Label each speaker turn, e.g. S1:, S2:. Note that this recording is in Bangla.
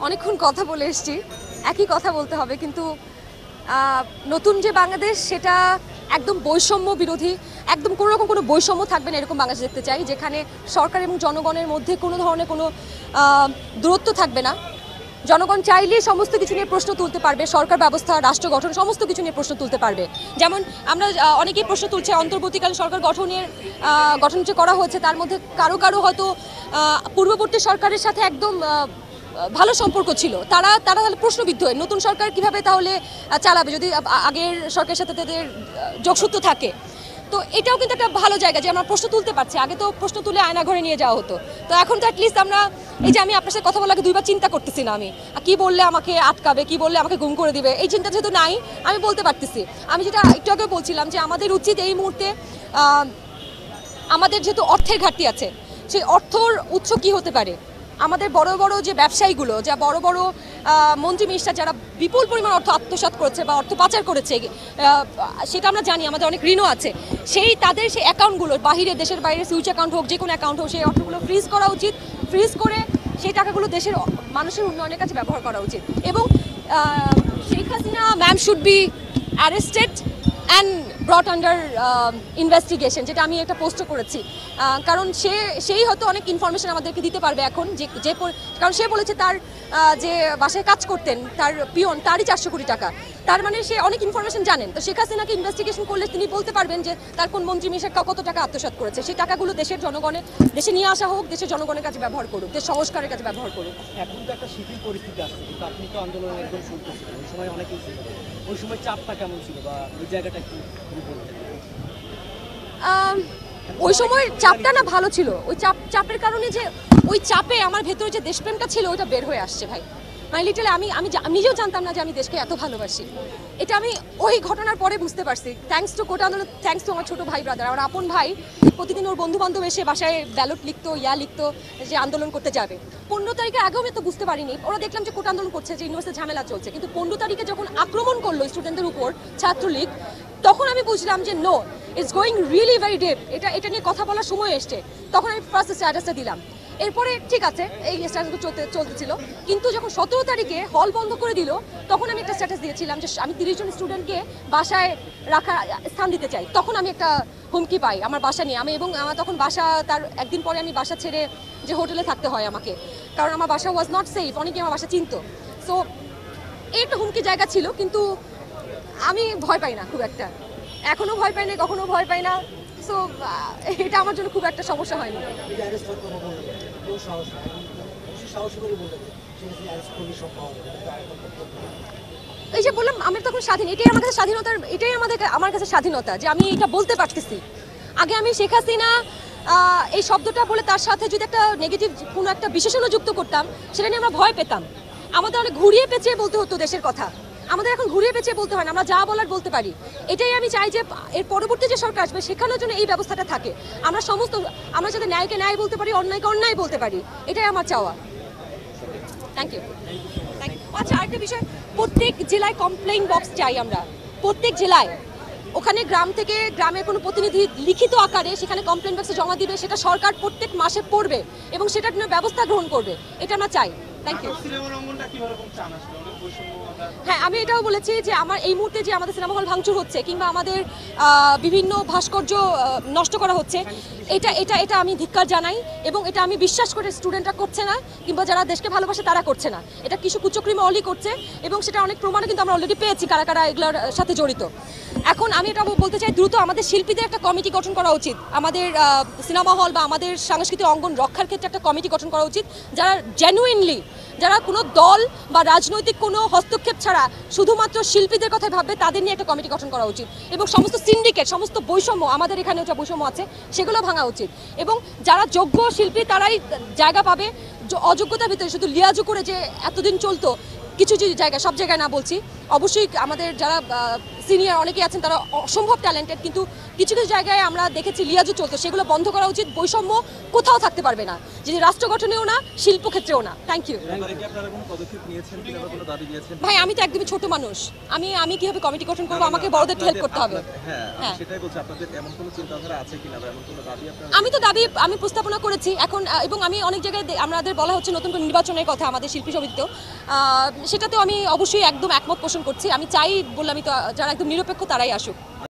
S1: অনেকক্ষণ কথা বলে এসেছি, একই কথা বলতে হবে, কিন্তু নতুন যে বাংলাদেশ সেটা একদম বৈষম্য বিরোধী, একদম কোনো রকম কোনো বৈষম্য থাকবে না এরকম বাংলাদেশ দেখতে চাই, যেখানে সরকার এবং জনগণের মধ্যে কোনো ধরনের কোনো দূরত্ব থাকবে না। জনগণ চাইলেই সমস্ত কিছু নিয়ে প্রশ্ন তুলতে পারবে, সরকার ব্যবস্থা, রাষ্ট্র গঠন, সমস্ত কিছু নিয়ে প্রশ্ন তুলতে পারবে। যেমন আমরা অনেকেই প্রশ্ন তুলছে অন্তর্বর্তীকালীন সরকার গঠন যে করা হয়েছে তার মধ্যে কারো কারো হয়তো পূর্ববর্তী সরকারের সাথে একদম ভালো সম্পর্ক ছিল, তারা তাহলে প্রশ্নবিদ্ধ হয় নতুন সরকার কিভাবে তাহলে চালাবে যদি আগের সরকারের সাথে তাদের যোগসূত্র থাকে। তো এটাও কিন্তু একটা ভালো জায়গা যে আমরা প্রশ্ন তুলতে পারছি। আগে তো প্রশ্ন তুলে আয়না ঘরে নিয়ে যাওয়া হতো, তো এখন তো অ্যাটলিস্ট আমরা এই যে আমি আপনার সাথে কথা বলাকে দুইবার চিন্তা করতেছি না, আমি কি বললে আমাকে আটকাবে, কি বললে আমাকে গুম করে দিবে, এই চিন্তা যেহেতু নাই আমি বলতে পারতেছি। আমি যেটা একটু আগে বলছিলাম যে আমাদের উচিত এই মুহূর্তে আমাদের যেহেতু অর্থের ঘাটতি আছে, সেই অর্থর উৎস কি হতে পারে। আমাদের বড় বড় যে ব্যবসায়ীগুলো, যা বড় বড় মন্ত্রী মিনিস্টার যারা বিপুল পরিমাণ অর্থ আত্মসাৎ করেছে বা অর্থ পাচার করেছে, সেটা আমরা জানি, আমাদের অনেক ঋণও আছে, তাদের সেই অ্যাকাউন্টগুলো বাহিরে, দেশের বাইরে সুইচ অ্যাকাউন্ট হোক, যে কোনো অ্যাকাউন্ট হোক, সেই অর্থগুলো ফ্রিজ করা উচিত। ফ্রিজ করে সেই টাকাগুলো দেশের মানুষের উন্নয়নের কাছে ব্যবহার করা উচিত। এবং Sheikh Hasina ma'am should be arrested and brought under investigation, যেটা আমি একটা পোস্টও করেছি। কারণ সেই হয়তো অনেক ইনফরমেশন আমাদেরকে দিতে পারবে এখন, কারণ সে বলেছে তার যে বাসায় কাজ করতেন তার পিয়ন, তারই 400 কোটি টাকা, তার মানে সে অনেক ইনফরমেশন জানেন। তো শেখ হাসিনাকে ইনভেস্টিগেশন করলে তিনি বলতে পারবেন যে তার কোন মন্ত্রী মিনিস্টার কত টাকা আত্মসাৎ করেছে। সেই টাকাগুলো দেশের জনগণের, দেশে নিয়ে আসা হোক, দেশের জনগণের কাছে ব্যবহার করুক, দেশ সংস্কারের কাছে ব্যবহার করুক।
S2: এখন তো একটা শিথিল পরিস্থিতি আছে, কিন্তু আপনি তো আন্দোলনের একদম শুরু করছিলেন, ওই সময় অনেকেই ছিল, ওই সময় চাপটা কেমন ছিল বা ওই জায়গাটা একটু বলতেন?
S1: ওই সময় চাপটা না ভালো ছিল, ওই চাপের কারণে যে ওই চাপে আমার ভেতরে যে দেশপ্রেমটা ছিল ওইটা বের হয়ে আসছে ভাই। মানে লিটারালি আমি নিজেও জানতাম না যে আমি দেশকে এত ভালোবাসি। এটা আমি ওই ঘটনার পরে বুঝতে পারছি, থ্যাঙ্কস টু কোটা আন্দোলন, থ্যাঙ্কস টু আমার ছোটো ভাই ব্রাদার, আমার আপন ভাই। প্রতিদিন ওর বন্ধু বান্ধব এসে বাসায় ব্যালট লিখতো, লিখতো যে আন্দোলন করতে যাবে। 15 তারিখের আগেও আমি তো বুঝতে পারিনি, ওরা দেখলাম যে কোটা আন্দোলন করছে, যে ইউনিভার্সিটি ঝামেলা চলছে, কিন্তু 15 তারিখে যখন আক্রমণ করলো স্টুডেন্টদের উপর ছাত্রলীগ, তখন আমি বুঝলাম যে no, it's going really very deep, এটা নিয়ে কথা বলার সময় এসছে। তখন আমি ফার্স্ট স্ট্যাটাসটা দিলাম। এরপরে ঠিক আছে, এই স্ট্যাটাসগুলো চলতেছিল, কিন্তু যখন 17 তারিখে হল বন্ধ করে দিল, তখন আমি একটা স্ট্যাটাস দিয়েছিলাম যে আমি 30 জন স্টুডেন্টকে বাসায় রাখার স্থান দিতে চাই। তখন আমি একটা হুমকি পাই আমার বাসা নিয়ে, এবং আমার তখন বাসা, তার একদিন পরে আমি বাসা ছেড়ে যে হোটেলে থাকতে হয় আমাকে, কারণ আমার বাসা ওয়াজ নট সেফ, অনেকে আমার বাসা চিনতো। সো এই একটা হুমকি জায়গা ছিল, কিন্তু আমি ভয় পাই না খুব একটা, এখনও ভয় পাই না, কখনো ভয় পাই না। সো এটা আমার জন্য খুব একটা সমস্যা হয়নি। এই যে বললাম আমি তখন স্বাধীন, এটাই আমার কাছে স্বাধীনতার, এটাই আমার কাছে স্বাধীনতা যে আমি এটা বলতে পারতেছি। আগে আমি শেখ হাসিনা এই শব্দটা বলে তার সাথে যদি একটা নেগেটিভ কোনো একটা বিশেষণ যুক্ত করতাম, সেটা নিয়ে আমরা ভয় পেতাম। আমাদের অনেক ঘুরিয়ে পেঁচিয়ে বলতে হতো দেশের কথা, আমাদের এখন ঘুরিয়ে পেঁচিয়ে বলতে হয় না, আমরা যা বলার বলতে পারি। এটাই আমি চাই যে এর পরবর্তী যে সরকার আসবে সেখানের জন্য এই ব্যবস্থাটা থাকে, আমরা যাতে ন্যায়কে ন্যায় বলতে পারি, অন্যায়কে অন্যায় বলতে পারি, এটাই আমার চাওয়া। Thank you. আচ্ছা, আরেকটা বিষয়, প্রত্যেক জেলায় কমপ্লেইন বক্স চাই আমরা, প্রত্যেক জেলায়। ওখানে গ্রাম থেকে গ্রামের কোনো প্রতিনিধি লিখিত আকারে সেখানে কমপ্লেইন বক্সে জমা দিবে, সেটা সরকার প্রত্যেক মাসে পড়বে এবং সেটার জন্য ব্যবস্থা গ্রহণ করবে, এটা আমরা চাই। Thank you. হ্যাঁ, আমি এটাও বলেছি যে আমার এই মুহূর্তে যে আমাদের সিনেমা হল ভাঙচুর হচ্ছে কিংবা আমাদের বিভিন্ন ভাস্কর্য নষ্ট করা হচ্ছে, এটা আমি ধিক্কার জানাই, এবং এটা আমি বিশ্বাস করে স্টুডেন্টরা করছে না, কিংবা যারা দেশকে ভালোবাসে তারা করছে না, এটা কিছু কুচক্রী মহলই করছে, এবং সেটা অনেক প্রমাণও কিন্তু আমরা অলরেডি পেয়েছি কারা কারা এগুলোর সাথে জড়িত। এখন আমি এটা বলতে চাই, দ্রুত আমাদের শিল্পীদের একটা কমিটি গঠন করা উচিত, আমাদের সিনেমা হল বা আমাদের সাংস্কৃতিক অঙ্গন রক্ষার ক্ষেত্রে একটা কমিটি গঠন করা উচিত, যারা জেনুইনলি, যারা কোনো দল বা রাজনৈতিক কোনো হস্তক্ষেপ ছাড়া শুধুমাত্র শিল্পীদের কথা ভাববে, তাদের নিয়ে একটা কমিটি গঠন করা উচিত। এবং সমস্ত সিন্ডিকেট, সমস্ত বৈষম্য, আমাদের এখানে যে বৈষম্য আছে সেগুলো ভাঙা উচিত, এবং যারা যোগ্য শিল্পী তারাই জায়গা পাবে। অযোগ্যতার ভিতরে শুধু লিয়াজু করে যে এতদিন চলতো, কিছু কিছু জায়গায়, সব জায়গায় না বলছি, অবশ্যই আমাদের যারা সিনিয়র অনেকেই আছেন তারা অসম্ভব ট্যালেন্টেড, কিন্তু কিছু কিছু জায়গায় আমরা দেখেছি লিয়াজু চলতো, সেগুলো বন্ধ করা উচিত। বৈষম্য কোথাও থাকতে পারবে না, যদি রাষ্ট্র গঠনেও না, শিল্পক্ষেত্রেও না। থ্যাংক ইউ ভাই। আমি তো একদমই ছোট মানুষ, আমি কিভাবে কমিটি গঠন করবো? আমাকে বড়দের হেল্প করতে হবে। হ্যাঁ, আমি তো দাবি আমি প্রস্তাবনা করেছি এখন, এবং আমি অনেক জায়গায় আমাদের বলা হচ্ছে নতুন করে নির্বাচনের কথা আমাদের শিল্পী সমিতিতেও, সেটাতেও আমি অবশ্যই একদম একমত পোষণ করছি। আমি চাই, বললামই তো, যারা একদম নিরপেক্ষ তারাই আসুক।